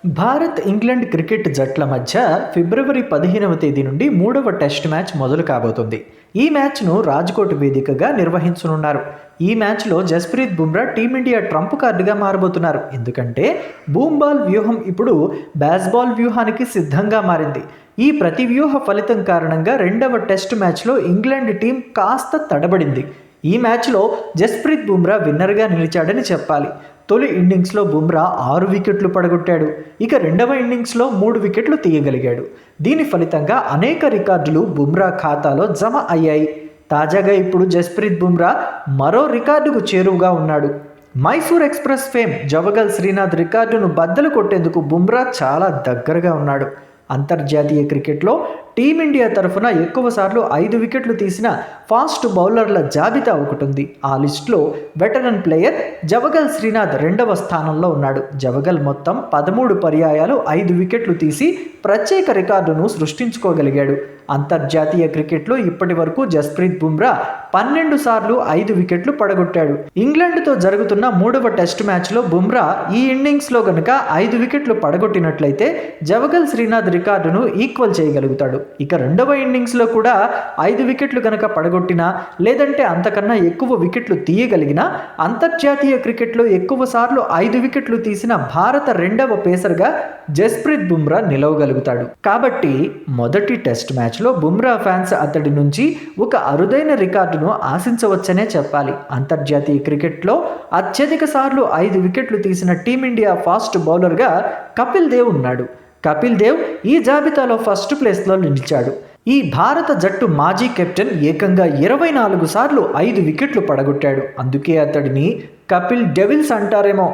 Bharat England cricket జట్ల మధ్య ఫిబ్రవరి 15వ తేదీ నుండి మూడవ టెస్ట్ మ్యాచ్ మొదలు కాబోతుంది. ఈ మ్యాచ్ను రాజ్కోట్ వేదికగా నిర్వహించనున్నారు. ఈ మ్యాచ్లో జస్ప్రీత్ బుమ్రా టీమిండియా ట్రంప్ కార్డుగా మారబోతున్నారు. ఎందుకంటే బూమ్బాల్ వ్యూహం ఇప్పుడు బ్యాస్బాల్ వ్యూహానికి సిద్ధంగా మారింది. ఈ ప్రతి వ్యూహ ఫలితం కారణంగా రెండవ టెస్ట్ మ్యాచ్లో ఇంగ్లాండ్ టీం కాస్త తడబడింది. ఈ మ్యాచ్లో జస్ప్రీత్ బుమ్రా విన్నర్గా నిలిచాడని చెప్పాలి. తొలి ఇన్నింగ్స్లో బుమ్రా 6 వికెట్లు పడగొట్టాడు. ఇక రెండవ ఇన్నింగ్స్లో 3 వికెట్లు తీయగలిగాడు. దీని ఫలితంగా అనేక రికార్డులు బుమ్రా ఖాతాలో జమ అయ్యాయి. తాజాగా ఇప్పుడు జస్ప్రీత్ బుమ్రా మరో రికార్డుకు చేరువగా ఉన్నాడు. మైసూర్ ఎక్స్ప్రెస్ ఫేమ్ జవగల్ శ్రీనాథ్ రికార్డును బద్దలు కొట్టేందుకు బుమ్రా చాలా దగ్గరగా ఉన్నాడు. అంతర్జాతీయ క్రికెట్లో టీమిండియా తరఫున ఎక్కువసార్లు 5 వికెట్లు తీసిన ఫాస్ట్ బౌలర్ల జాబితా ఒకటి ఉంది. ఆ లిస్టులో వెటరన్ ప్లేయర్ జవగల్ శ్రీనాథ్ రెండవ స్థానంలో ఉన్నాడు. జవగల్ మొత్తం 13 పర్యాయాలు 5 వికెట్లు తీసి ప్రత్యేక రికార్డును సృష్టించుకోగలిగాడు. అంతర్జాతీయ క్రికెట్లో ఇప్పటి వరకు జస్ప్రీత్ బుమ్రా 12 సార్లు 5 వికెట్లు పడగొట్టాడు. ఇంగ్లాండ్తో జరుగుతున్న మూడవ టెస్ట్ మ్యాచ్లో బుమ్రా ఈ ఇన్నింగ్స్లో గనుక 5 వికెట్లు పడగొట్టినట్లయితే జవగల్ శ్రీనాథ్ రికార్డును ఈక్వల్ చేయగలుగుతాడు. ఇక రెండవ ఇన్నింగ్స్లో కూడా 5 వికెట్లు గనక పడగొట్టినా లేదంటే అంతకన్నా ఎక్కువ వికెట్లు తీయగలిగినా అంతర్జాతీయ క్రికెట్లో ఎక్కువ సార్లు 5 వికెట్లు తీసిన భారత రెండవ పేసర్గా జస్ప్రీత్ బుమ్రా నిలవగలుగుతాడు. కాబట్టి మొదటి టెస్ట్ మ్యాచ్లో బుమ్రా ఫ్యాన్స్ అతడి నుంచి ఒక అరుదైన రికార్డును ఆశించవచ్చనే చెప్పాలి. అంతర్జాతీయ క్రికెట్లో అత్యధిక సార్లు 5 వికెట్లు తీసిన టీమిండియా ఫాస్ట్ బౌలర్గా కపిల్ దేవ్ ఉన్నాడు. కపిల్ దేవ్ ఈ జాబితాలో ఫస్ట్ ప్లేస్లో నిలిచాడు. ఈ భారత జట్టు మాజీ కెప్టెన్ ఏకంగా 24 సార్లు 5 వికెట్లు పడగొట్టాడు. అందుకే అతడిని కపిల్ డెవిల్స్ అంటారేమో.